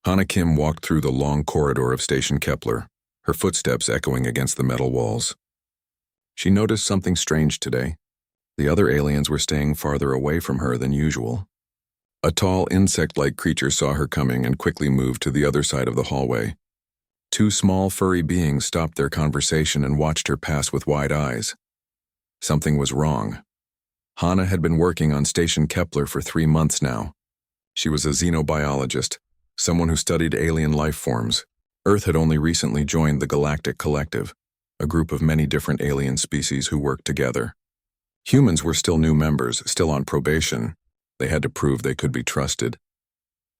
Hana Kim walked through the long corridor of Station Kepler, her footsteps echoing against the metal walls. She noticed something strange today. The other aliens were staying farther away from her than usual. A tall, insect-like creature saw her coming and quickly moved to the other side of the hallway. Two small, furry beings stopped their conversation and watched her pass with wide eyes. Something was wrong. Hana had been working on Station Kepler for 3 months now. She was a xenobiologist, someone who studied alien life forms. Earth had only recently joined the Galactic Collective, a group of many different alien species who worked together. Humans were still new members, still on probation. They had to prove they could be trusted.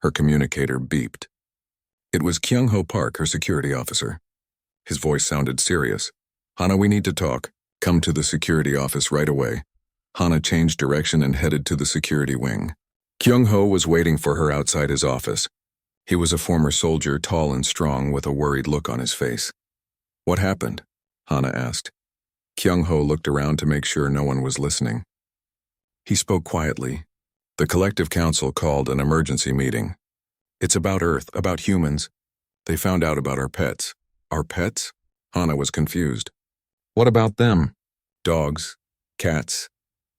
Her communicator beeped. It was Kyung-Ho Park, her security officer. His voice sounded serious. "Hana, we need to talk. Come to the security office right away." Hana changed direction and headed to the security wing. Kyung-Ho was waiting for her outside his office. He was a former soldier, tall and strong, with a worried look on his face. "What happened?" Hana asked. Kyung-Ho looked around to make sure no one was listening. He spoke quietly. "The Collective Council called an emergency meeting. It's about Earth, about humans. They found out about our pets." "Our pets?" Hana was confused. "What about them?" "Dogs, cats.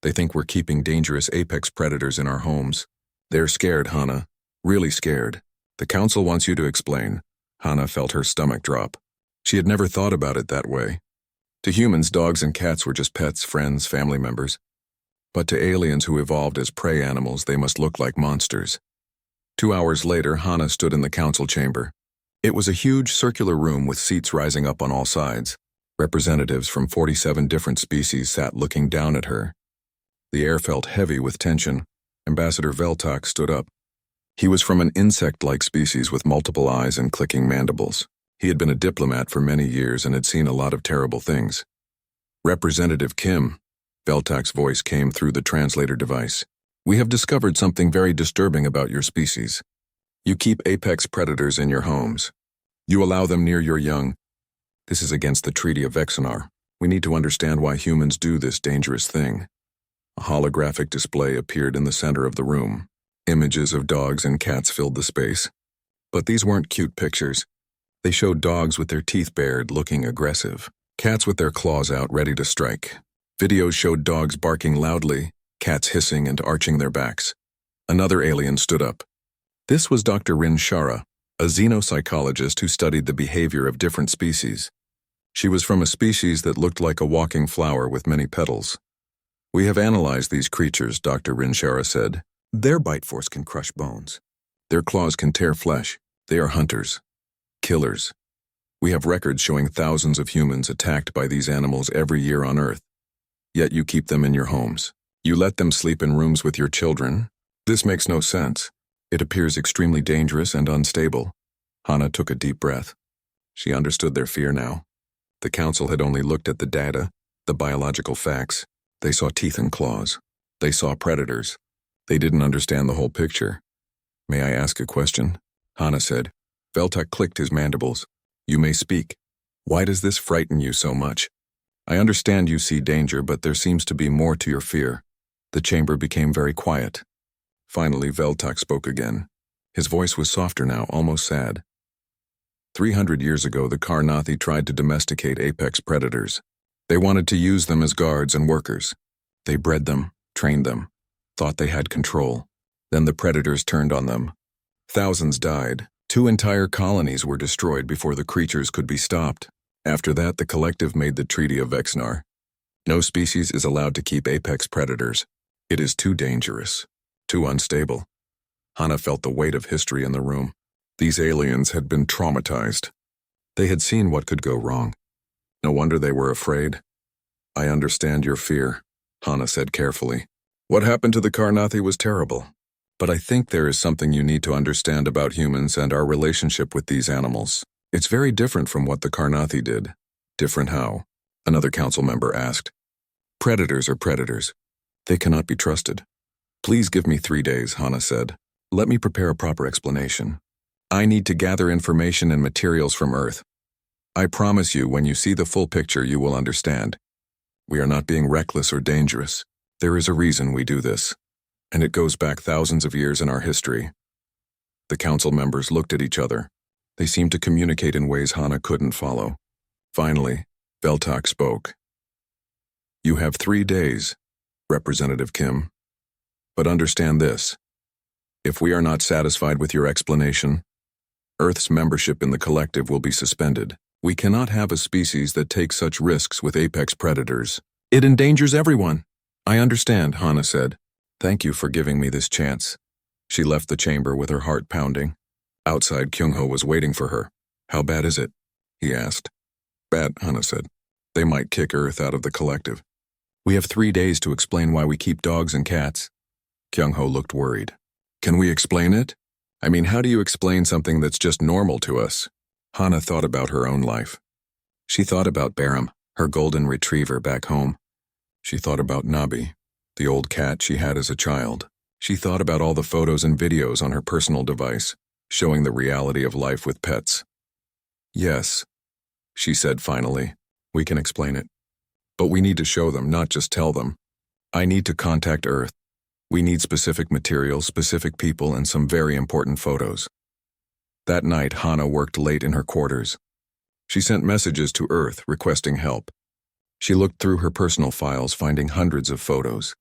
They think we're keeping dangerous apex predators in our homes. They're scared, Hana. Really scared. The council wants you to explain." Hana felt her stomach drop. She had never thought about it that way. To humans, dogs and cats were just pets, friends, family members. But to aliens who evolved as prey animals, they must look like monsters. 2 hours later, Hana stood in the council chamber. It was a huge circular room with seats rising up on all sides. Representatives from 47 different species sat looking down at her. The air felt heavy with tension. Ambassador Veltak stood up. He was from an insect-like species with multiple eyes and clicking mandibles. He had been a diplomat for many years and had seen a lot of terrible things. "Representative Kim," Veltak's voice came through the translator device. "We have discovered something very disturbing about your species. You keep apex predators in your homes. You allow them near your young. This is against the Treaty of Vexenar. We need to understand why humans do this dangerous thing." A holographic display appeared in the center of the room. Images of dogs and cats filled the space. But these weren't cute pictures. They showed dogs with their teeth bared, looking aggressive. Cats with their claws out, ready to strike. Videos showed dogs barking loudly, cats hissing and arching their backs. Another alien stood up. This was Dr. Rin Shara, a xenopsychologist who studied the behavior of different species. She was from a species that looked like a walking flower with many petals. "We have analyzed these creatures," Dr. Rin Shara said. "Their bite force can crush bones. Their claws can tear flesh. They are hunters. Killers. We have records showing thousands of humans attacked by these animals every year on Earth. Yet you keep them in your homes. You let them sleep in rooms with your children. This makes no sense. It appears extremely dangerous and unstable." Hana took a deep breath. She understood their fear now. The council had only looked at the data, the biological facts. They saw teeth and claws. They saw predators. They didn't understand the whole picture. "May I ask a question?" Hana said. Veltak clicked his mandibles. "You may speak. Why does this frighten you so much? I understand you see danger, but there seems to be more to your fear." The chamber became very quiet. Finally, Veltak spoke again. His voice was softer now, almost sad. 300 years ago, the Karnathi tried to domesticate apex predators. They wanted to use them as guards and workers. They bred them, trained them, thought they had control. Then the predators turned on them. Thousands died. 2 entire colonies were destroyed before the creatures could be stopped. After that, the collective made the Treaty of Vexenar. No species is allowed to keep apex predators. It is too dangerous, too unstable. Hana felt the weight of history in the room. These aliens had been traumatized. They had seen what could go wrong. No wonder they were afraid. "I understand your fear," Hana said carefully. "What happened to the Karnathi was terrible. But I think there is something you need to understand about humans and our relationship with these animals. It's very different from what the Karnathi did." "Different how?" another council member asked. "Predators are predators. They cannot be trusted." "Please give me 3 days," Hana said. "Let me prepare a proper explanation. I need to gather information and materials from Earth. I promise you, when you see the full picture, you will understand. We are not being reckless or dangerous. There is a reason we do this, and it goes back thousands of years in our history." The council members looked at each other. They seemed to communicate in ways Hana couldn't follow. Finally, Veltok spoke. "You have 3 days, Representative Kim. But understand this. If we are not satisfied with your explanation, Earth's membership in the collective will be suspended. We cannot have a species that takes such risks with apex predators. It endangers everyone." "I understand," Hana said. "Thank you for giving me this chance." She left the chamber with her heart pounding. Outside, Kyung-ho was waiting for her. "How bad is it?" he asked. "Bad," Hana said. "They might kick Earth out of the collective. We have 3 days to explain why we keep dogs and cats." Kyung-ho looked worried. "Can we explain it? I mean, how do you explain something that's just normal to us?" Hana thought about her own life. She thought about Baram, her golden retriever back home. She thought about Nabi, the old cat she had as a child. She thought about all the photos and videos on her personal device, showing the reality of life with pets. "Yes," she said finally, "we can explain it. But we need to show them, not just tell them. I need to contact Earth. We need specific materials, specific people, and some very important photos." That night, Hana worked late in her quarters. She sent messages to Earth requesting help. She looked through her personal files, finding hundreds of photos.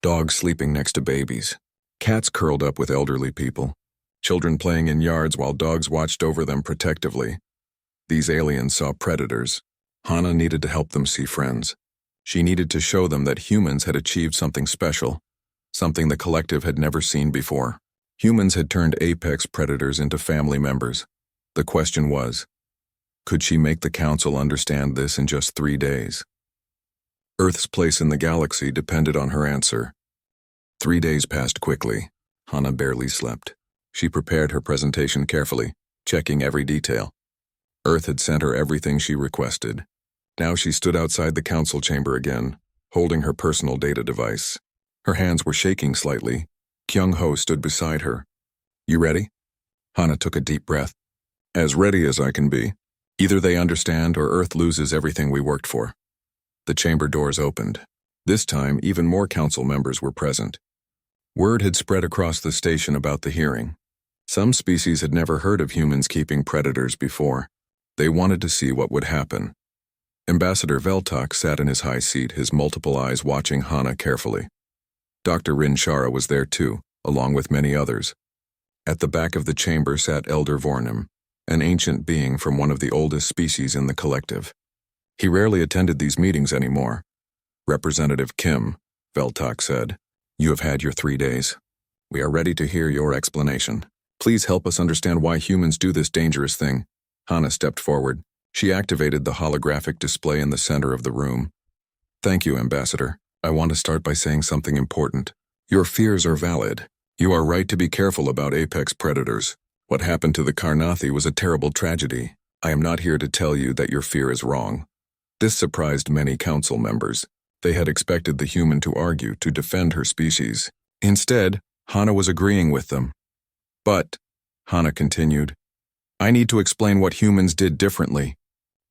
Dogs sleeping next to babies. Cats curled up with elderly people. Children playing in yards while dogs watched over them protectively. These aliens saw predators. Hana needed to help them see friends. She needed to show them that humans had achieved something special, something the collective had never seen before. Humans had turned apex predators into family members. The question was, could she make the council understand this in just 3 days? Earth's place in the galaxy depended on her answer. 3 days passed quickly. Hana barely slept. She prepared her presentation carefully, checking every detail. Earth had sent her everything she requested. Now she stood outside the council chamber again, holding her personal data device. Her hands were shaking slightly. Kyung-ho stood beside her. "You ready?" Hana took a deep breath. "As ready as I can be. Either they understand or Earth loses everything we worked for." The chamber doors opened. This time, even more council members were present. Word had spread across the station about the hearing. Some species had never heard of humans keeping predators before. They wanted to see what would happen. Ambassador Veltok sat in his high seat, his multiple eyes watching Hana carefully. Dr. Rin Shara was there too, along with many others. At the back of the chamber sat Elder Vornim, an ancient being from one of the oldest species in the collective. He rarely attended these meetings anymore. "Representative Kim," Veltok said, "you have had your 3 days. We are ready to hear your explanation. Please help us understand why humans do this dangerous thing." Hana stepped forward. She activated the holographic display in the center of the room. "Thank you, Ambassador. I want to start by saying something important. Your fears are valid. You are right to be careful about apex predators. What happened to the Karnathi was a terrible tragedy. I am not here to tell you that your fear is wrong." This surprised many council members. They had expected the human to argue, to defend her species. Instead, Hana was agreeing with them. "But," Hana continued, "I need to explain what humans did differently.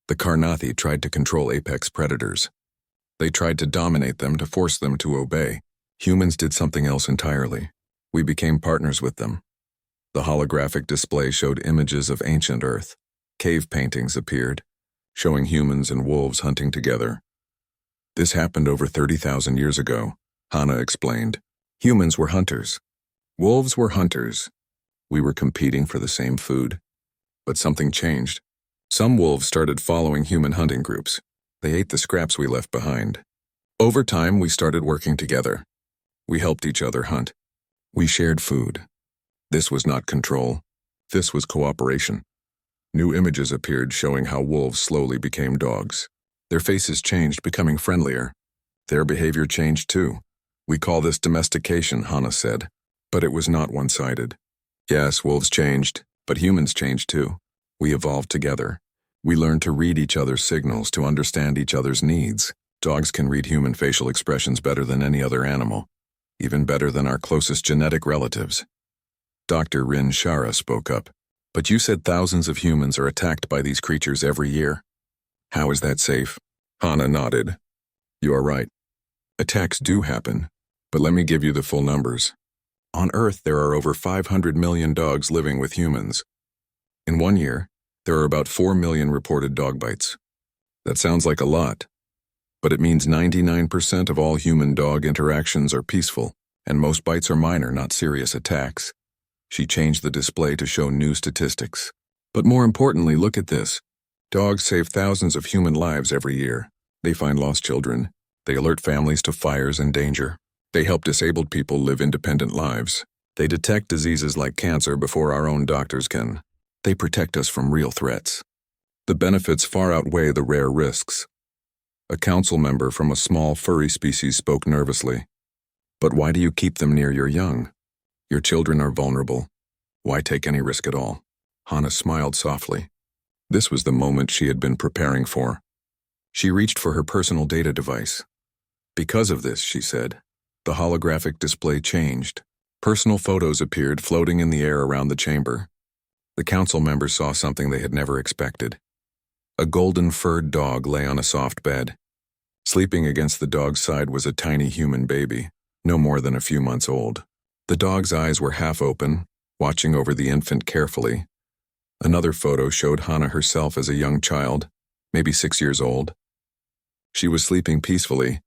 The Karnathi tried to control apex predators. They tried to dominate them, to force them to obey. Humans did something else entirely. We became partners with them." The holographic display showed images of ancient Earth. Cave paintings appeared, showing humans and wolves hunting together. "This happened over 30,000 years ago," Hana explained. "Humans were hunters. Wolves were hunters. We were competing for the same food. But something changed. Some wolves started following human hunting groups. They ate the scraps we left behind. Over time, we started working together. We helped each other hunt. We shared food. This was not control. This was cooperation. New images appeared showing how wolves slowly became dogs. Their faces changed, becoming friendlier. Their behavior changed too. We call this domestication," Hana said. But it was not one-sided. Yes, wolves changed, but humans changed too. We evolved together. We learned to read each other's signals, to understand each other's needs. Dogs can read human facial expressions better than any other animal, even better than our closest genetic relatives. Dr. Rin Shara spoke up. "But you said thousands of humans are attacked by these creatures every year. How is that safe?" Hana nodded. "You are right. Attacks do happen, but let me give you the full numbers. On Earth, there are over 500 million dogs living with humans. In 1 year, there are about 4 million reported dog bites. That sounds like a lot, but it means 99% of all human-dog interactions are peaceful, and most bites are minor, not serious attacks. She changed the display to show new statistics. But more importantly, look at this. Dogs save thousands of human lives every year. They find lost children. They alert families to fires and danger. They help disabled people live independent lives. They detect diseases like cancer before our own doctors can. They protect us from real threats. The benefits far outweigh the rare risks. A council member from a small furry species spoke nervously. But why do you keep them near your young? Your children are vulnerable. Why take any risk at all? Hannah smiled softly. This was the moment she had been preparing for. She reached for her personal data device. Because of this, she said, the holographic display changed. Personal photos appeared floating in the air around the chamber. The council members saw something they had never expected. A golden-furred dog lay on a soft bed. Sleeping against the dog's side was a tiny human baby, no more than a few months old. The dog's eyes were half open, watching over the infant carefully. Another photo showed Hannah herself as a young child, maybe 6 years old. She was sleeping peacefully,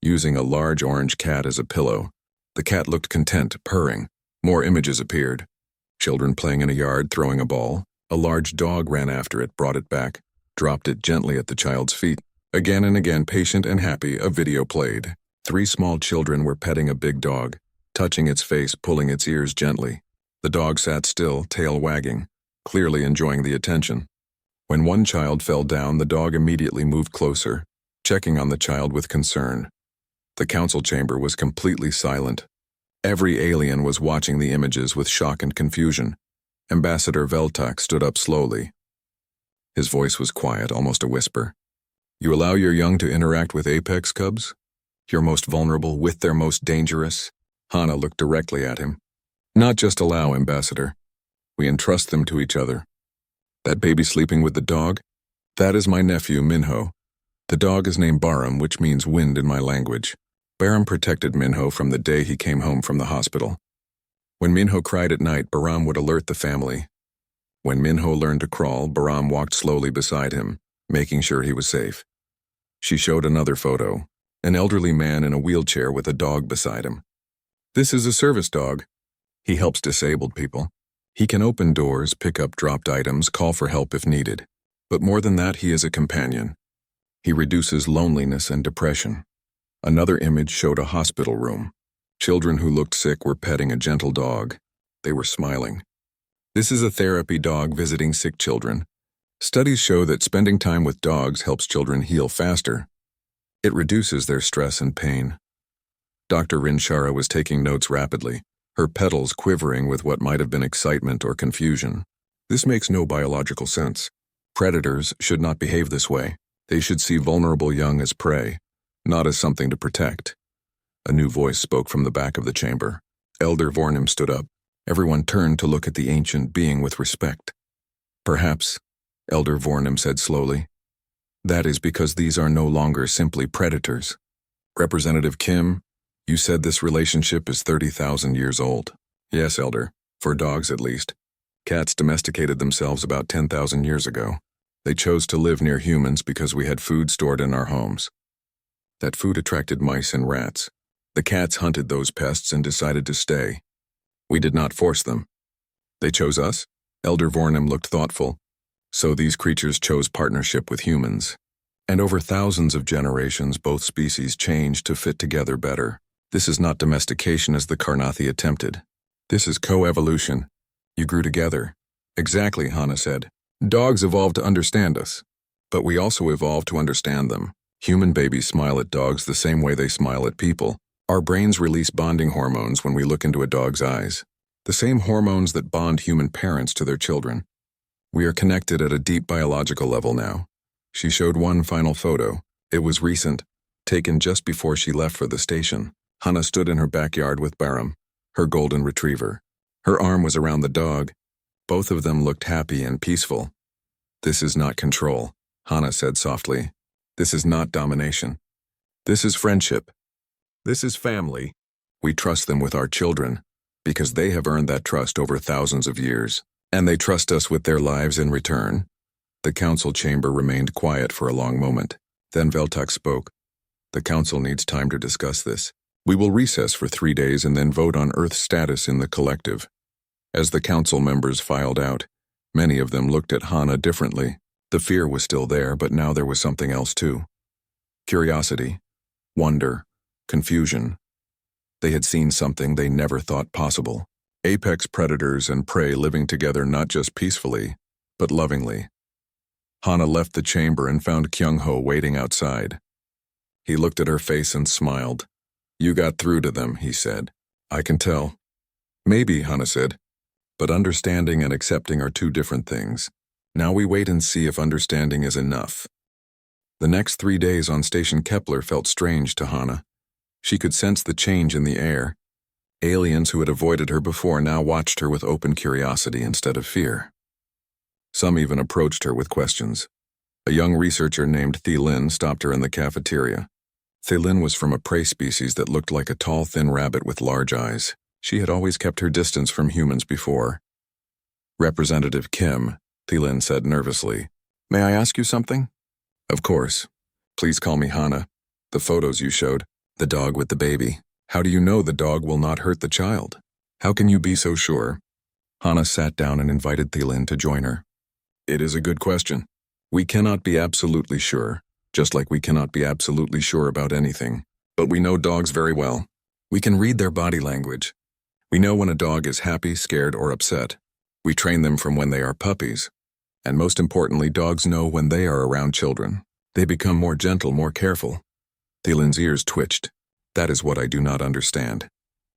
using a large orange cat as a pillow. The cat looked content, purring. More images appeared. Children playing in a yard, throwing a ball. A large dog ran after it, brought it back, dropped it gently at the child's feet. Again and again, patient and happy, a video played. 3 small children were petting a big dog, touching its face, pulling its ears gently. The dog sat still, tail wagging, clearly enjoying the attention. When one child fell down, the dog immediately moved closer, checking on the child with concern. The council chamber was completely silent. Every alien was watching the images with shock and confusion. Ambassador Veltak stood up slowly. His voice was quiet, almost a whisper. You allow your young to interact with apex cubs? Your most vulnerable with their most dangerous? Hannah looked directly at him. Not just allow, Ambassador. We entrust them to each other. That baby sleeping with the dog? That is my nephew, Minho. The dog is named Baram, which means wind in my language. Baram protected Minho from the day he came home from the hospital. When Minho cried at night, Baram would alert the family. When Minho learned to crawl, Baram walked slowly beside him, making sure he was safe. She showed another photo, an elderly man in a wheelchair with a dog beside him. This is a service dog. He helps disabled people. He can open doors, pick up dropped items, call for help if needed. But more than that, he is a companion. He reduces loneliness and depression. Another image showed a hospital room. Children who looked sick were petting a gentle dog. They were smiling. This is a therapy dog visiting sick children. Studies show that spending time with dogs helps children heal faster. It reduces their stress and pain. Dr. Rinshara was taking notes rapidly, her petals quivering with what might have been excitement or confusion. This makes no biological sense. Predators should not behave this way. They should see vulnerable young as prey, not as something to protect. A new voice spoke from the back of the chamber. Elder Vornim stood up. Everyone turned to look at the ancient being with respect. Perhaps, Elder Vornim said slowly, that is because these are no longer simply predators. Representative Kim, you said this relationship is 30,000 years old. Yes, Elder, for dogs at least. Cats domesticated themselves about 10,000 years ago. They chose to live near humans because we had food stored in our homes. That food attracted mice and rats. The cats hunted those pests and decided to stay. We did not force them. They chose us? Elder Vornim looked thoughtful. So these creatures chose partnership with humans. And over thousands of generations, both species changed to fit together better. This is not domestication as the Karnathi attempted. This is co-evolution. You grew together. Exactly, Hannah said. Dogs evolved to understand us. But we also evolved to understand them. Human babies smile at dogs the same way they smile at people. Our brains release bonding hormones when we look into a dog's eyes. The same hormones that bond human parents to their children. We are connected at a deep biological level now. She showed one final photo. It was recent, taken just before she left for the station. Hannah stood in her backyard with Baram, her golden retriever. Her arm was around the dog. Both of them looked happy and peaceful. This is not control, Hannah said softly. This is not domination. This is friendship. This is family. We trust them with our children. because they have earned that trust over thousands of years, and they trust us with their lives in return." The council chamber remained quiet for a long moment. Then Veltak spoke. "The council needs time to discuss this. We will recess for 3 days and then vote on Earth's status in the collective." As the council members filed out, many of them looked at Hana differently. The fear was still there, but now there was something else too. Curiosity, wonder, confusion. They had seen something they never thought possible. Apex predators and prey living together not just peacefully, but lovingly. Hana left the chamber and found Kyung-ho waiting outside. He looked at her face and smiled. "You got through to them," he said. "I can tell." "Maybe," Hana said. "But understanding and accepting are two different things. Now we wait and see if understanding is enough." The next 3 days on Station Kepler felt strange to Hana. She could sense the change in the air. Aliens who had avoided her before now watched her with open curiosity instead of fear. Some even approached her with questions. A young researcher named Thielin stopped her in the cafeteria. Thielin was from a prey species that looked like a tall, thin rabbit with large eyes. She had always kept her distance from humans before. "Representative Kim," Thielin said nervously. "May I ask you something?" "Of course. Please call me Hana. The photos you showed, the dog with the baby. How do you know the dog will not hurt the child? How can you be so sure?" Hana sat down and invited Thielin to join her. "It is a good question. We cannot be absolutely sure, just like we cannot be absolutely sure about anything. But we know dogs very well. We can read their body language. We know when a dog is happy, scared, or upset. We train them from when they are puppies. And most importantly, dogs know when they are around children. They become more gentle, more careful." Thielin's ears twitched. "That is what I do not understand.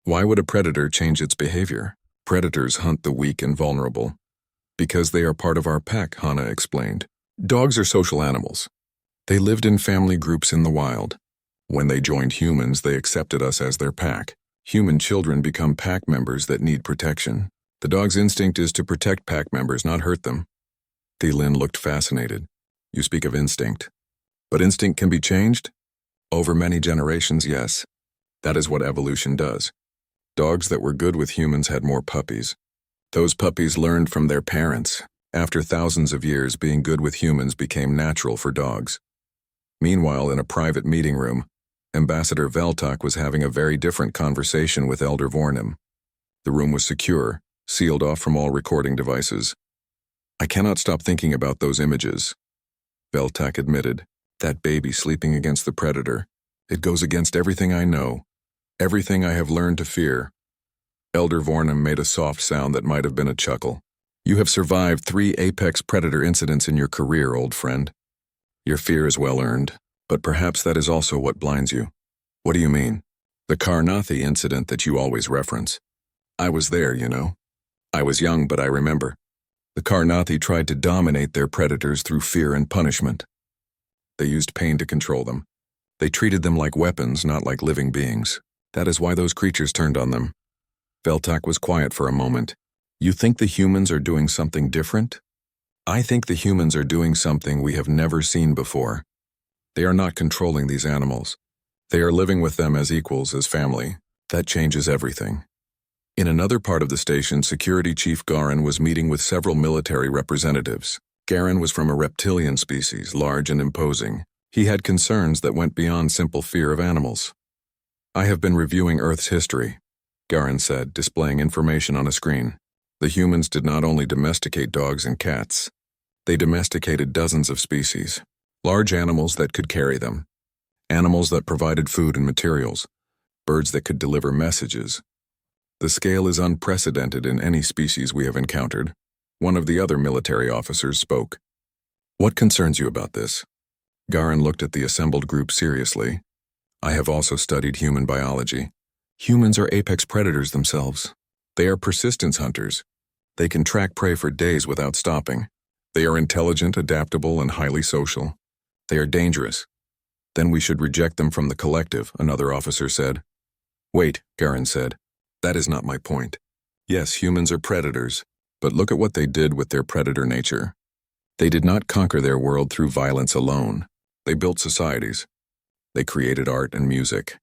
Why would a predator change its behavior? Predators hunt the weak and vulnerable. Because they are part of our pack," Hana explained. "Dogs are social animals. They lived in family groups in the wild. When they joined humans, they accepted us as their pack. Human children become pack members that need protection. The dog's instinct is to protect pack members, not hurt them." Thielin looked fascinated. "You speak of instinct. But instinct can be changed?" "Over many generations, yes. That is what evolution does. Dogs that were good with humans had more puppies. Those puppies learned from their parents. After thousands of years, being good with humans became natural for dogs." Meanwhile, in a private meeting room, Ambassador Veltak was having a very different conversation with Elder Vornim. The room was secure, sealed off from all recording devices. "I cannot stop thinking about those images," Veltak admitted. "That baby sleeping against the predator. It goes against everything I know, everything I have learned to fear." Elder Vornim made a soft sound that might have been a chuckle. "You have survived 3 apex predator incidents in your career, old friend. Your fear is well earned, but perhaps that is also what blinds you." "What do you mean?" "The Karnathi incident that you always reference. I was there, you know. I was young, but I remember. The Karnathi tried to dominate their predators through fear and punishment. They used pain to control them. They treated them like weapons, not like living beings. That is why those creatures turned on them." Veltak was quiet for a moment. "You think the humans are doing something different?" "I think the humans are doing something we have never seen before. They are not controlling these animals. They are living with them as equals, as family. That changes everything." In another part of the station, Security Chief Garin was meeting with several military representatives. Garin was from a reptilian species, large and imposing. He had concerns that went beyond simple fear of animals. "I have been reviewing Earth's history," Garin said, displaying information on a screen. "The humans did not only domesticate dogs and cats. They domesticated dozens of species. Large animals that could carry them. Animals that provided food and materials. Birds that could deliver messages. The scale is unprecedented in any species we have encountered." One of the other military officers spoke. "What concerns you about this?" Garin looked at the assembled group seriously. "I have also studied human biology. Humans are apex predators themselves. They are persistence hunters. They can track prey for days without stopping. They are intelligent, adaptable, and highly social. They are dangerous. Then we should reject them from the collective," another officer said. "Wait," Garin said. "That is not my point. Yes, humans are predators, but look at what they did with their predator nature. They did not conquer their world through violence alone. They built societies. They created art and music.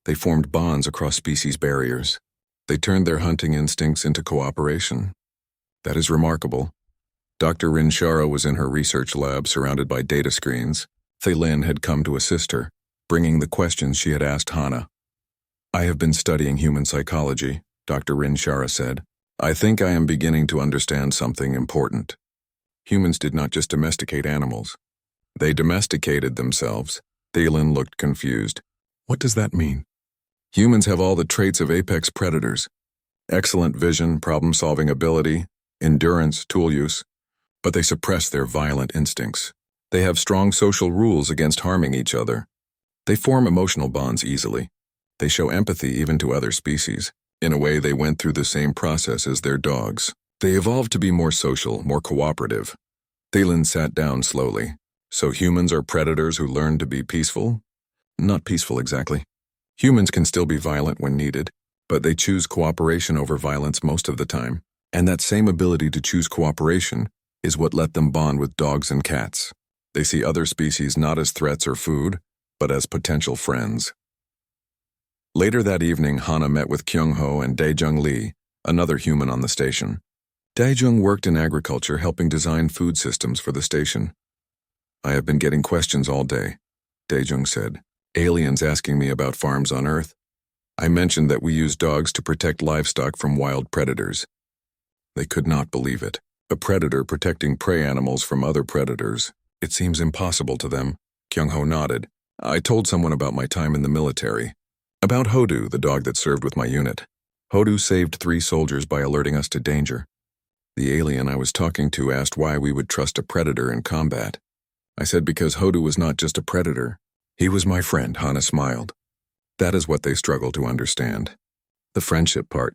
They formed bonds across species barriers. They turned their hunting instincts into cooperation. That is remarkable. Dr. Rinshara was in her research lab surrounded by data screens. Thaylin had come to assist her, bringing the questions she had asked Hana. I have been studying human psychology, Dr. Rinshara said. I think I am beginning to understand something important. Humans did not just domesticate animals. They domesticated themselves. Thaylin looked confused. What does that mean? Humans have all the traits of apex predators. Excellent vision, problem-solving ability, endurance, tool use, but they suppress their violent instincts. They have strong social rules against harming each other. They form emotional bonds easily. They show empathy even to other species. In a way, they went through the same process as their dogs. They evolved to be more social, more cooperative. Thaylin sat down slowly. So humans are predators who learn to be peaceful? Not peaceful exactly. Humans can still be violent when needed, but they choose cooperation over violence most of the time. And that same ability to choose cooperation is what let them bond with dogs and cats. They see other species not as threats or food, but as potential friends. Later that evening, Hana met with Kyung-ho and Daejung Lee, another human on the station. Daejung worked in agriculture, helping design food systems for the station. I have been getting questions all day, Daejung said. Aliens asking me about farms on Earth. I mentioned that we use dogs to protect livestock from wild predators. They could not believe it. A predator protecting prey animals from other predators. It seems impossible to them. Kyung-ho nodded. I told someone about my time in the military. About Hodu, the dog that served with my unit. Hodu saved 3 soldiers by alerting us to danger. The alien I was talking to asked why we would trust a predator in combat. I said because Hodu was not just a predator. He was my friend, Hana smiled. That is what they struggle to understand. The friendship part.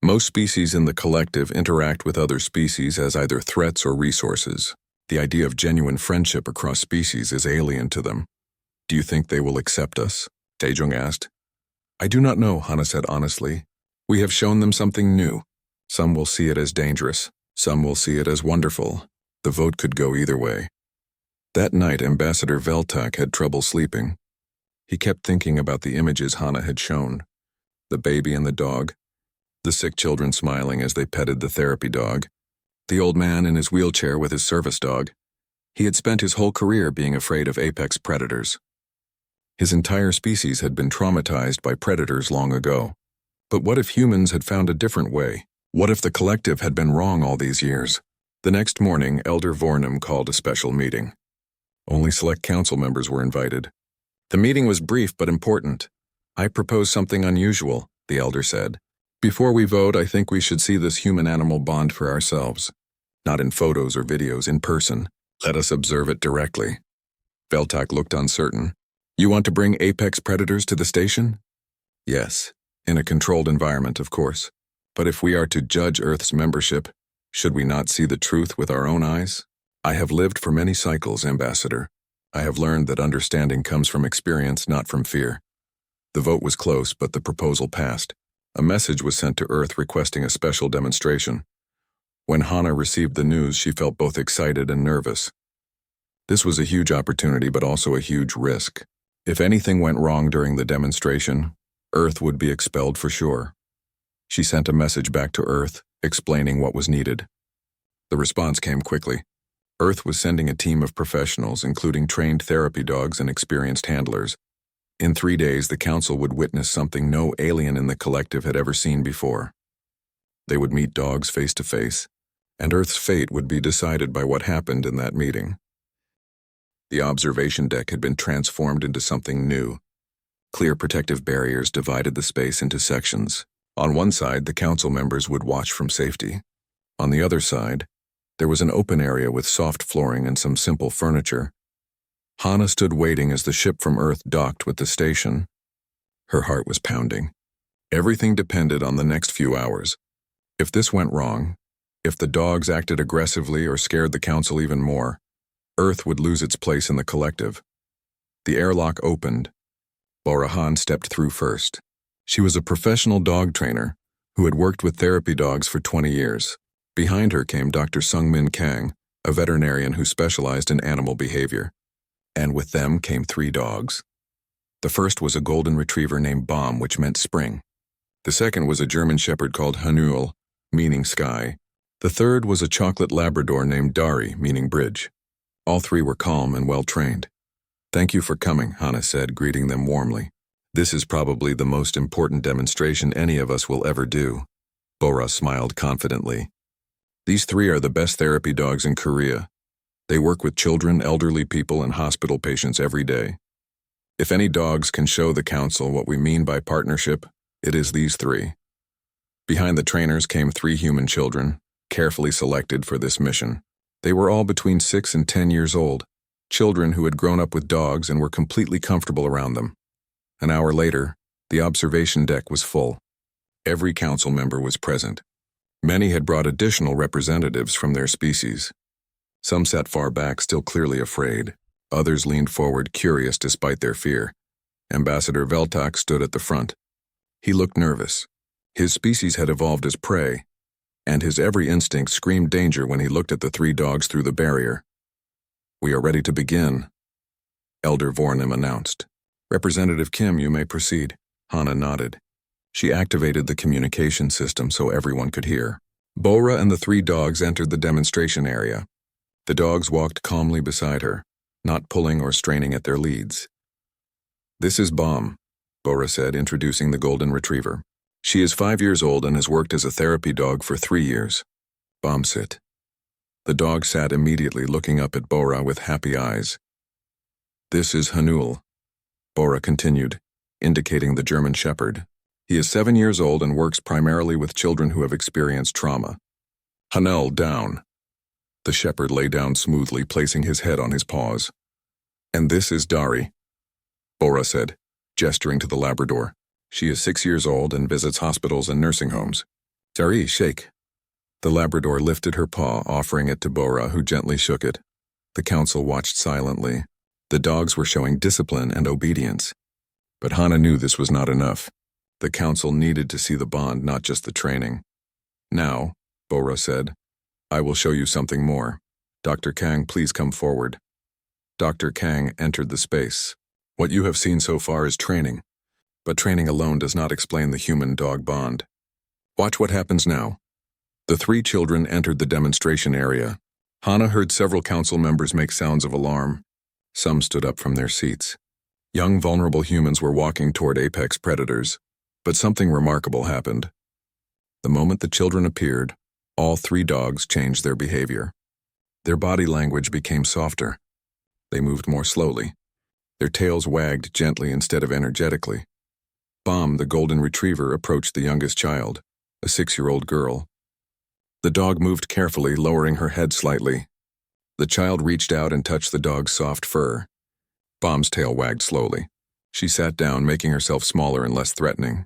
Most species in the collective interact with other species as either threats or resources. The idea of genuine friendship across species is alien to them. Do you think they will accept us? Daejung asked. I do not know, Hana said honestly. We have shown them something new. Some will see it as dangerous. Some will see it as wonderful. The vote could go either way. That night, Ambassador Veltak had trouble sleeping. He kept thinking about the images Hana had shown. The baby and the dog. The sick children smiling as they petted the therapy dog. The old man in his wheelchair with his service dog. He had spent his whole career being afraid of apex predators. His entire species had been traumatized by predators long ago. But what if humans had found a different way? What if the collective had been wrong all these years? The next morning, Elder Vornum called a special meeting. Only select council members were invited. The meeting was brief but important. I propose something unusual, the elder said. Before we vote, I think we should see this human-animal bond for ourselves. Not in photos or videos, in person. Let us observe it directly. Veltak looked uncertain. You want to bring apex predators to the station? Yes, in a controlled environment, of course. But if we are to judge Earth's membership, should we not see the truth with our own eyes? I have lived for many cycles, Ambassador. I have learned that understanding comes from experience, not from fear. The vote was close, but the proposal passed. A message was sent to Earth requesting a special demonstration. When Hana received the news, she felt both excited and nervous. This was a huge opportunity, but also a huge risk. If anything went wrong during the demonstration, Earth would be expelled for sure. She sent a message back to Earth, explaining what was needed. The response came quickly. Earth was sending a team of professionals, including trained therapy dogs and experienced handlers. In 3 days, the council would witness something no alien in the collective had ever seen before. They would meet dogs face to face, and Earth's fate would be decided by what happened in that meeting. The observation deck had been transformed into something new. Clear protective barriers divided the space into sections. On one side, the council members would watch from safety. On the other side, there was an open area with soft flooring and some simple furniture. Hana stood waiting as the ship from Earth docked with the station. Her heart was pounding. Everything depended on the next few hours. If this went wrong, if the dogs acted aggressively or scared the council even more, Earth would lose its place in the collective. The airlock opened. Borahan stepped through first. She was a professional dog trainer who had worked with therapy dogs for 20 years. Behind her came Dr. Sungmin Kang, a veterinarian who specialized in animal behavior. And with them came 3 dogs. The first was a golden retriever named Bomb, which meant spring. The second was a German shepherd called Hanuel, meaning sky. The third was a chocolate Labrador named Dari, meaning bridge. All three were calm and well-trained. "Thank you for coming," Hannah said, greeting them warmly. "This is probably the most important demonstration any of us will ever do." Bora smiled confidently. "These three are the best therapy dogs in Korea. They work with children, elderly people, and hospital patients every day. If any dogs can show the council what we mean by partnership, it is these three." Behind the trainers came 3 human children, carefully selected for this mission. They were all between 6 and 10 years old, children who had grown up with dogs and were completely comfortable around them. An hour later, the observation deck was full. Every council member was present. Many had brought additional representatives from their species. Some sat far back, still clearly afraid. Others leaned forward, curious despite their fear. Ambassador Veltak stood at the front. He looked nervous. His species had evolved as prey, and his every instinct screamed danger when he looked at the 3 dogs through the barrier. "We are ready to begin," Elder Vornim announced. "Representative Kim, you may proceed." Hannah nodded. She activated the communication system so everyone could hear. Bora and the 3 dogs entered the demonstration area. The dogs walked calmly beside her, not pulling or straining at their leads. "This is Bomb," Bora said, introducing the golden retriever. "She is 5 years old and has worked as a therapy dog for 3 years. Bomb, sit." The dog sat immediately, looking up at Bora with happy eyes. "This is Hanuel," Bora continued, indicating the German shepherd. "He is 7 years old and works primarily with children who have experienced trauma." "Hanuel, down." The shepherd lay down smoothly, placing his head on his paws. "And this is Dari," Bora said, gesturing to the Labrador. "She is 6 years old and visits hospitals and nursing homes." "Dari, shake." The Labrador lifted her paw, offering it to Bora, who gently shook it. The council watched silently. The dogs were showing discipline and obedience. But Hannah knew this was not enough. The council needed to see the bond, not just the training. "Now," Bora said, "I will show you something more. Dr. Kang, please come forward." Dr. Kang entered the space. "What you have seen so far is training, but training alone does not explain the human-dog bond. Watch what happens now." The 3 children entered the demonstration area. Hannah heard several council members make sounds of alarm. Some stood up from their seats. Young, vulnerable humans were walking toward apex predators, but something remarkable happened. The moment the children appeared, all 3 dogs changed their behavior. Their body language became softer. They moved more slowly. Their tails wagged gently instead of energetically. Bomb, the golden retriever, approached the youngest child, a 6-year-old girl. The dog moved carefully, lowering her head slightly. The child reached out and touched the dog's soft fur. Bomb's tail wagged slowly. She sat down, making herself smaller and less threatening.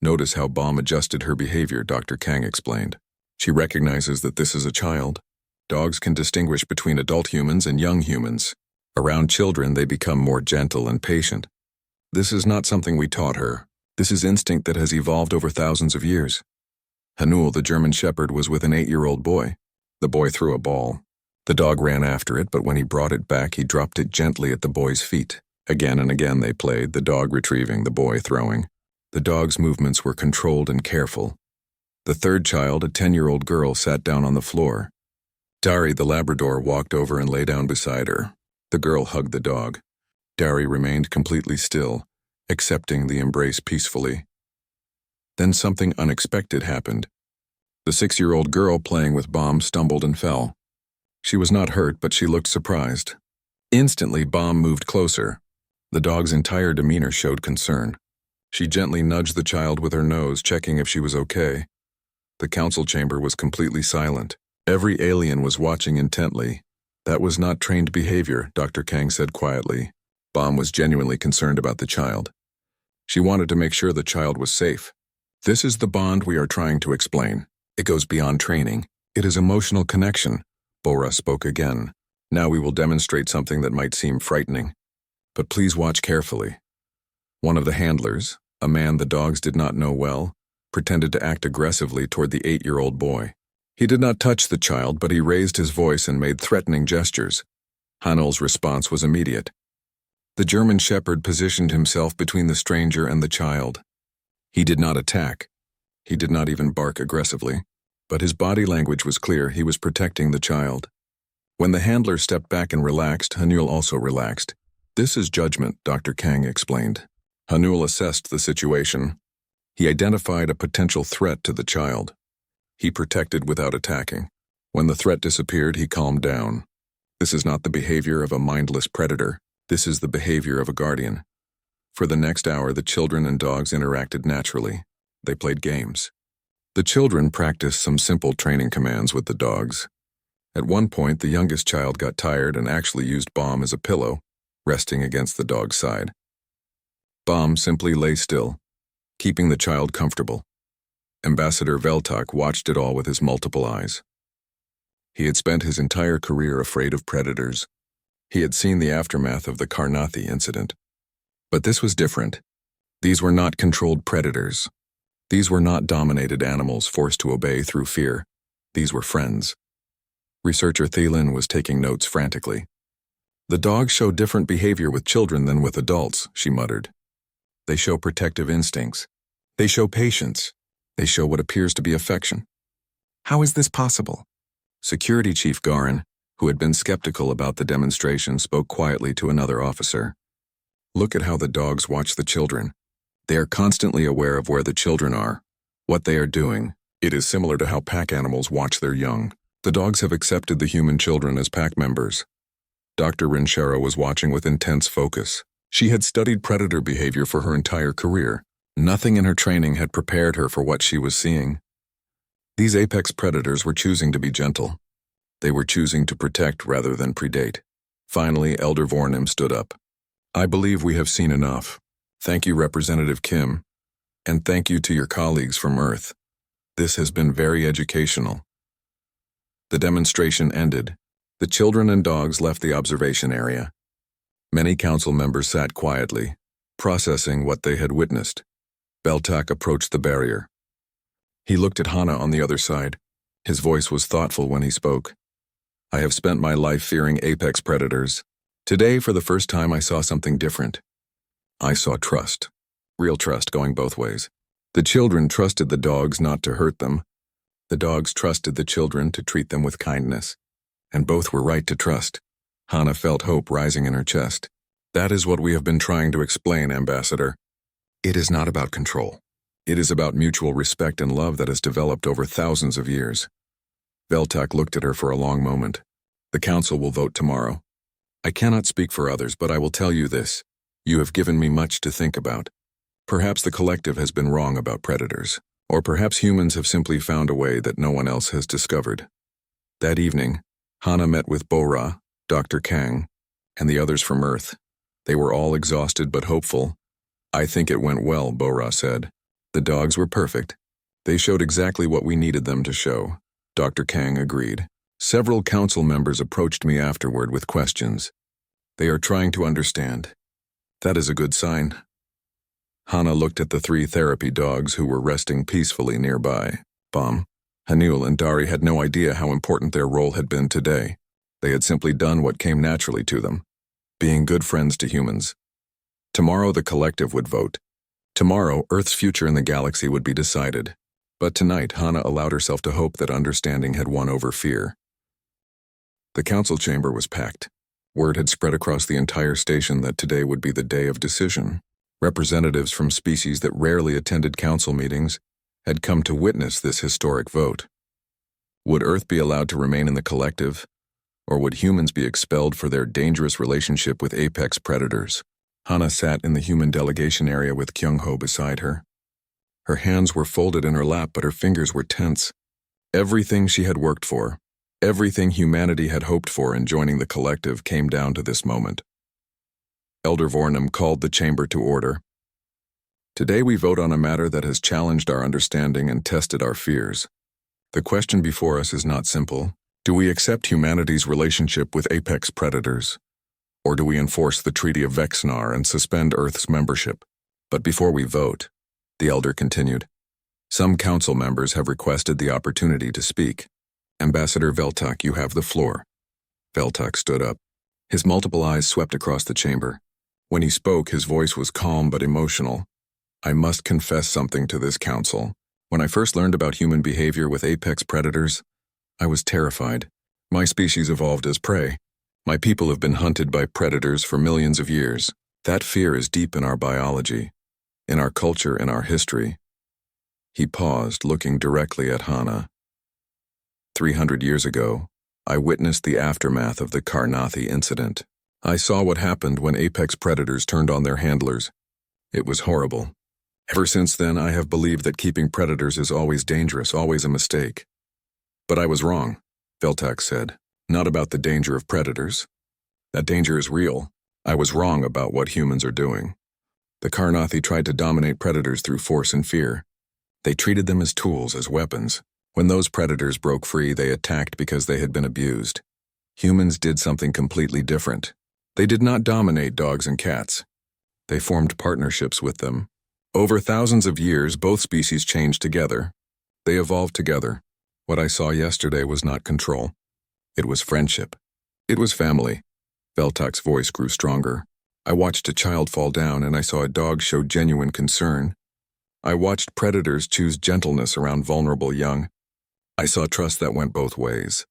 "Notice how Bomb adjusted her behavior," Dr. Kang explained. "She recognizes that this is a child. Dogs can distinguish between adult humans and young humans. Around children, they become more gentle and patient. This is not something we taught her. This is instinct that has evolved over thousands of years." Hanuel, the German shepherd, was with an 8-year-old boy. The boy threw a ball. The dog ran after it, but when he brought it back, he dropped it gently at the boy's feet. Again and again they played, the dog retrieving, the boy throwing. The dog's movements were controlled and careful. The 3rd child, a 10-year-old girl, sat down on the floor. Dari, the Labrador, walked over and lay down beside her. The girl hugged the dog. Dari remained completely still, accepting the embrace peacefully. Then something unexpected happened. The 6-year-old girl playing with Bomb stumbled and fell. She was not hurt, but she looked surprised. Instantly, Bomb moved closer. The dog's entire demeanor showed concern. She gently nudged the child with her nose, checking if she was okay. The council chamber was completely silent. Every alien was watching intently. "That was not trained behavior," Dr. Kang said quietly. Bomb was genuinely concerned about the child. She wanted to make sure the child was safe. "This is the bond we are trying to explain. It goes beyond training. It is emotional connection." Bora spoke again. "Now we will demonstrate something that might seem frightening. But please watch carefully." One of the handlers, a man the dogs did not know well, pretended to act aggressively toward the 8-year-old boy. He did not touch the child, but he raised his voice and made threatening gestures. Hanuel's response was immediate. The German shepherd positioned himself between the stranger and the child. He did not attack, He did not even bark aggressively, but his body language was clear. He was protecting the child. When the handler stepped back and relaxed, Hanul also relaxed. "This is judgment," Dr. Kang explained. Hanul assessed the situation. He identified a potential threat to the child. He protected without attacking. When the threat disappeared, he calmed down. This is not the behavior of a mindless predator. This is the behavior of a guardian. For the next hour, the children and dogs interacted naturally. They played games. The children practiced some simple training commands with the dogs. At one point, the youngest child got tired and actually used Bomb as a pillow, resting against the dog's side. Bomb simply lay still, keeping the child comfortable. Ambassador Veltok watched it all with his multiple eyes. He had spent his entire career afraid of predators. He had seen the aftermath of the Karnathi incident. But this was different. These were not controlled predators. These were not dominated animals forced to obey through fear. These were friends. Researcher Thielen was taking notes frantically. "The dogs show different behavior with children than with adults," she muttered. "They show protective instincts. They show patience. They show what appears to be affection. How is this possible?" Security Chief Garin, who had been skeptical about the demonstration, spoke quietly to another officer. "Look at how the dogs watch the children. They are constantly aware of where the children are, what they are doing. It is similar to how pack animals watch their young. The dogs have accepted the human children as pack members." Dr. Rinchero was watching with intense focus. She had studied predator behavior for her entire career. Nothing in her training had prepared her for what she was seeing. These apex predators were choosing to be gentle. They were choosing to protect rather than predate. Finally, Elder Vornim stood up. "I believe we have seen enough. Thank you, Representative Kim. And thank you to your colleagues from Earth. This has been very educational." The demonstration ended. The children and dogs left the observation area. Many council members sat quietly, processing what they had witnessed. Beltak approached the barrier. He looked at Hana on the other side. His voice was thoughtful when he spoke. "I have spent my life fearing apex predators. Today, for the first time, I saw something different. I saw trust. Real trust going both ways. The children trusted the dogs not to hurt them. The dogs trusted the children to treat them with kindness. And both were right to trust." Hana felt hope rising in her chest. "That is what we have been trying to explain, Ambassador. It is not about control. It is about mutual respect and love that has developed over thousands of years." Veltak looked at her for a long moment. "The council will vote tomorrow. I cannot speak for others, but I will tell you this. You have given me much to think about. Perhaps the collective has been wrong about predators, or perhaps humans have simply found a way that no one else has discovered." That evening, Hana met with Bora, Dr. Kang, and the others from Earth. They were all exhausted but hopeful. "I think it went well," Bora said. "The dogs were perfect. They showed exactly what we needed them to show." Dr. Kang agreed. "Several council members approached me afterward with questions. They are trying to understand. That is a good sign." Hana looked at the 3 therapy dogs who were resting peacefully nearby. Bam, Hanul, and Dari had no idea how important their role had been today. They had simply done what came naturally to them, being good friends to humans. Tomorrow the collective would vote. Tomorrow, Earth's future in the galaxy would be decided. But tonight, Hana allowed herself to hope that understanding had won over fear. The council chamber was packed. Word had spread across the entire station that today would be the day of decision. Representatives from species that rarely attended council meetings had come to witness this historic vote. Would Earth be allowed to remain in the collective, or would humans be expelled for their dangerous relationship with apex predators? Hana sat in the human delegation area with Kyung-ho beside her. Her hands were folded in her lap, but her fingers were tense. Everything she had worked for, everything humanity had hoped for in joining the collective came down to this moment. Elder Vornum called the chamber to order. "Today we vote on a matter that has challenged our understanding and tested our fears. The question before us is not simple. Do we accept humanity's relationship with apex predators? Or do we enforce the Treaty of Vexnar and suspend Earth's membership? But before we vote," the elder continued, "some council members have requested the opportunity to speak. Ambassador Veltok, you have the floor." Veltok stood up. His multiple eyes swept across the chamber. When he spoke, his voice was calm but emotional. "I must confess something to this council. When I first learned about human behavior with apex predators, I was terrified. My species evolved as prey. My people have been hunted by predators for millions of years. That fear is deep in our biology, in our culture, in our history. He paused, looking directly at Hana. 300 years ago, I witnessed the aftermath of the Karnathi incident. I saw what happened when apex predators turned on their handlers. It was horrible. Ever since then, I have believed that keeping predators is always dangerous, always a mistake. But I was wrong, Veltax said. Not about the danger of predators. That danger is real. I was wrong about what humans are doing. The Karnathi tried to dominate predators through force and fear. They treated them as tools, as weapons. When those predators broke free, they attacked because they had been abused. Humans did something completely different. They did not dominate dogs and cats. They formed partnerships with them. Over thousands of years, both species changed together. They evolved together. What I saw yesterday was not control. It was friendship. It was family. Veltax's voice grew stronger. I watched a child fall down, and I saw a dog show genuine concern. I watched predators choose gentleness around vulnerable young. I saw trust that went both ways.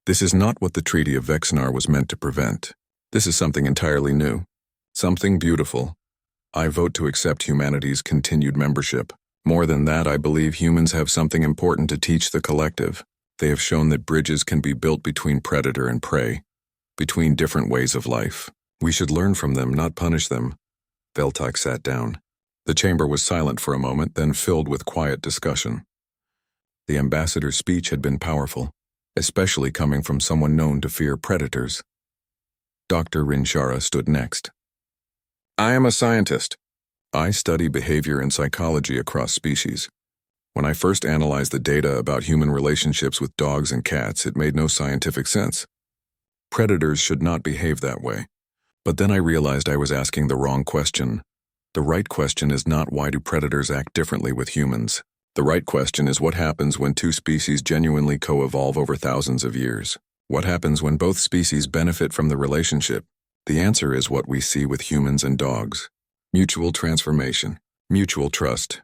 This is not what the Treaty of Vexnar was meant to prevent. This is something entirely new. Something beautiful. I vote to accept humanity's continued membership. More than that, I believe humans have something important to teach the collective. They have shown that bridges can be built between predator and prey, between different ways of life. We should learn from them, not punish them. Veltax sat down. The chamber was silent for a moment, then filled with quiet discussion. The ambassador's speech had been powerful, especially coming from someone known to fear predators. Dr. Rinshara stood next. I am a scientist. I study behavior and psychology across species. When I first analyzed the data about human relationships with dogs and cats, it made no scientific sense. Predators should not behave that way. But then I realized I was asking the wrong question. The right question is not why do predators act differently with humans. The right question is what happens when two species genuinely co-evolve over thousands of years. What happens when both species benefit from the relationship? The answer is what we see with humans and dogs. Mutual transformation, mutual trust.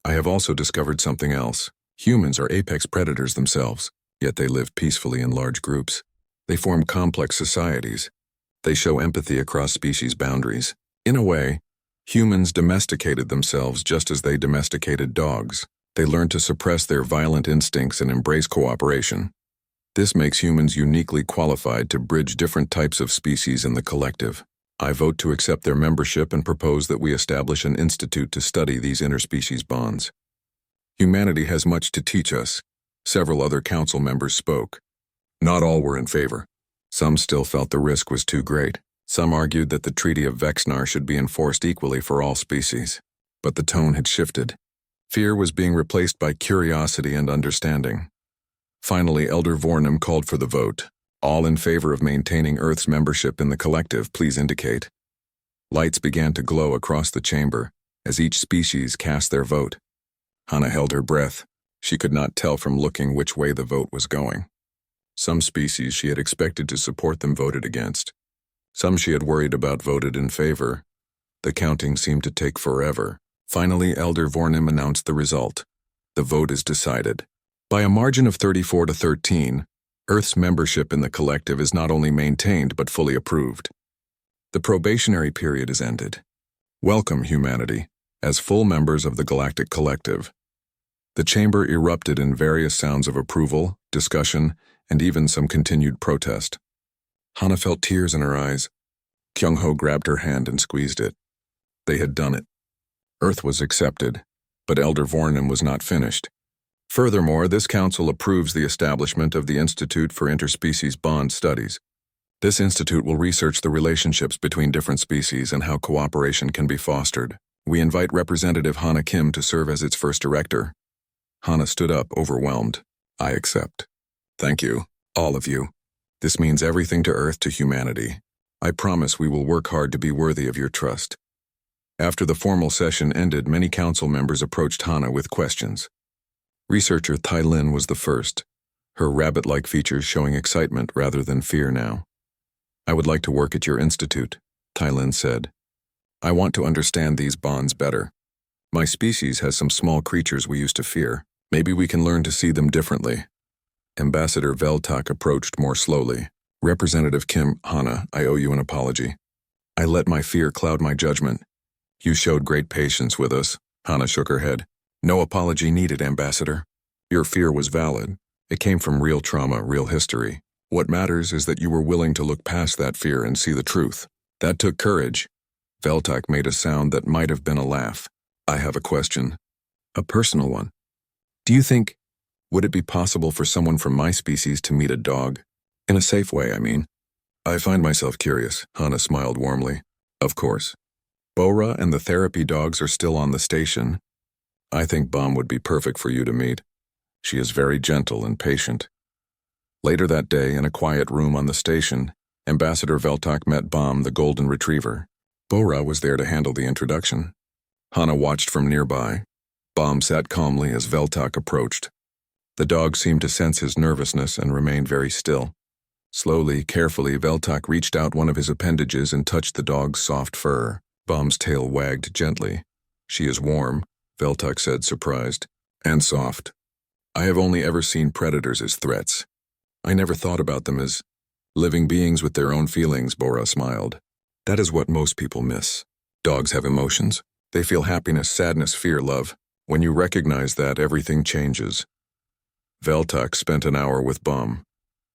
I have also discovered something else. Humans are apex predators themselves, yet they live peacefully in large groups. They form complex societies. They show empathy across species boundaries. In a way, humans domesticated themselves just as they domesticated dogs. They learned to suppress their violent instincts and embrace cooperation. This makes humans uniquely qualified to bridge different types of species in the collective. I vote to accept their membership and propose that we establish an institute to study these interspecies bonds. Humanity has much to teach us. Several other council members spoke. Not all were in favor. Some still felt the risk was too great. Some argued that the Treaty of Vexnar should be enforced equally for all species. But the tone had shifted. Fear was being replaced by curiosity and understanding. Finally, Elder Vornum called for the vote. All in favor of maintaining Earth's membership in the collective, please indicate. Lights began to glow across the chamber as each species cast their vote. Hana held her breath. She could not tell from looking which way the vote was going. Some species she had expected to support them voted against. Some she had worried about voted in favor. The counting seemed to take forever. Finally, Elder Vornum announced the result. The vote is decided. By a margin of 34 to 13, Earth's membership in the collective is not only maintained but fully approved. The probationary period is ended. Welcome, humanity, as full members of the Galactic Collective. The chamber erupted in various sounds of approval, discussion, and even some continued protest. Hana felt tears in her eyes. Kyung-ho grabbed her hand and squeezed it. They had done it. Earth was accepted, but Elder Vornum was not finished. Furthermore, this council approves the establishment of the Institute for Interspecies Bond Studies. This institute will research the relationships between different species and how cooperation can be fostered. We invite Representative Hana Kim to serve as its first director. Hana stood up, overwhelmed. I accept. Thank you, all of you. This means everything to Earth, to humanity. I promise we will work hard to be worthy of your trust. After the formal session ended, many council members approached Hana with questions. Researcher Tai Lin was the first, her rabbit-like features showing excitement rather than fear now. I would like to work at your institute, Tai Lin said. I want to understand these bonds better. My species has some small creatures we used to fear. Maybe we can learn to see them differently. Ambassador Veltok approached more slowly. Representative Kim, Hana, I owe you an apology. I let my fear cloud my judgment. You showed great patience with us. Hana shook her head. No apology needed, Ambassador. Your fear was valid. It came from real trauma, real history. What matters is that you were willing to look past that fear and see the truth. That took courage. Veltok made a sound that might have been a laugh. I have a question. A personal one. Do you think, would it be possible for someone from my species to meet a dog? In a safe way, I mean. I find myself curious, Hana smiled warmly. Of course. Bora and the therapy dogs are still on the station. I think Bomb would be perfect for you to meet. She is very gentle and patient. Later that day, in a quiet room on the station, Ambassador Veltok met Bomb, the golden retriever. Bora was there to handle the introduction. Hana watched from nearby. Bomb sat calmly as Veltok approached. The dog seemed to sense his nervousness and remained very still. Slowly, carefully, Veltok reached out one of his appendages and touched the dog's soft fur. Bomb's tail wagged gently. She is warm, Veltok said, surprised, and soft. I have only ever seen predators as threats. I never thought about them as living beings with their own feelings, Bora smiled. That is what most people miss. Dogs have emotions. They feel happiness, sadness, fear, love. When you recognize that, everything changes. Veltok spent an hour with Bomb.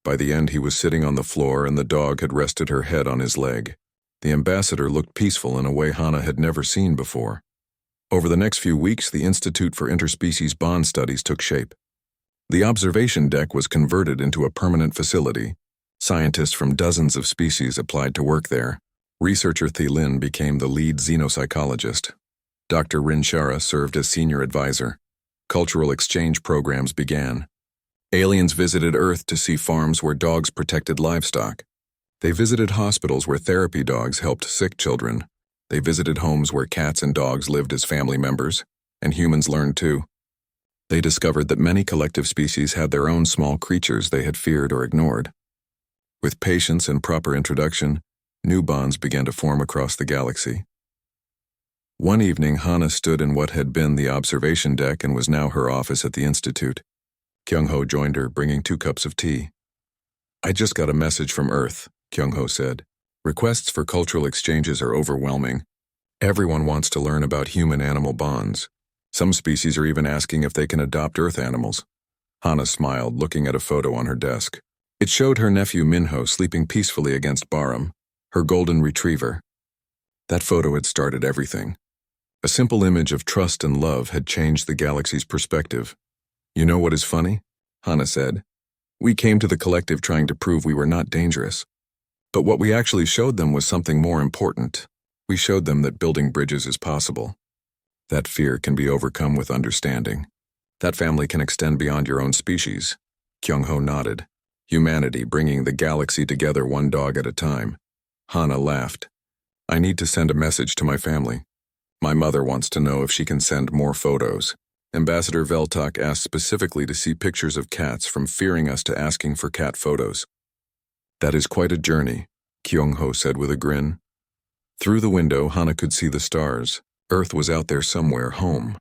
By the end, he was sitting on the floor and the dog had rested her head on his leg. The ambassador looked peaceful in a way Hana had never seen before. Over the next few weeks, the Institute for Interspecies Bond Studies took shape. The observation deck was converted into a permanent facility. Scientists from dozens of species applied to work there. Researcher Thielin became the lead xenopsychologist. Dr. Rinshara served as senior advisor. Cultural exchange programs began. Aliens visited Earth to see farms where dogs protected livestock. They visited hospitals where therapy dogs helped sick children. They visited homes where cats and dogs lived as family members, and humans learned too. They discovered that many collective species had their own small creatures they had feared or ignored. With patience and proper introduction, new bonds began to form across the galaxy. One evening, Hana stood in what had been the observation deck and was now her office at the Institute. Kyung-ho joined her, bringing 2 cups of tea. I just got a message from Earth, Kyung-ho said. Requests for cultural exchanges are overwhelming. Everyone wants to learn about human-animal bonds. Some species are even asking if they can adopt Earth animals. Hana smiled, looking at a photo on her desk. It showed her nephew Minho sleeping peacefully against Baram, her golden retriever. That photo had started everything. A simple image of trust and love had changed the galaxy's perspective. You know what is funny? Hana said. We came to the collective trying to prove we were not dangerous. But what we actually showed them was something more important. We showed them that building bridges is possible. That fear can be overcome with understanding. That family can extend beyond your own species. Kyung-ho nodded. Humanity bringing the galaxy together one dog at a time. Hana laughed. I need to send a message to my family. My mother wants to know if she can send more photos. Ambassador Veltok asked specifically to see pictures of cats, from fearing us to asking for cat photos. That is quite a journey, Kyung-ho said with a grin. Through the window, Hana could see the stars. Earth was out there somewhere, home.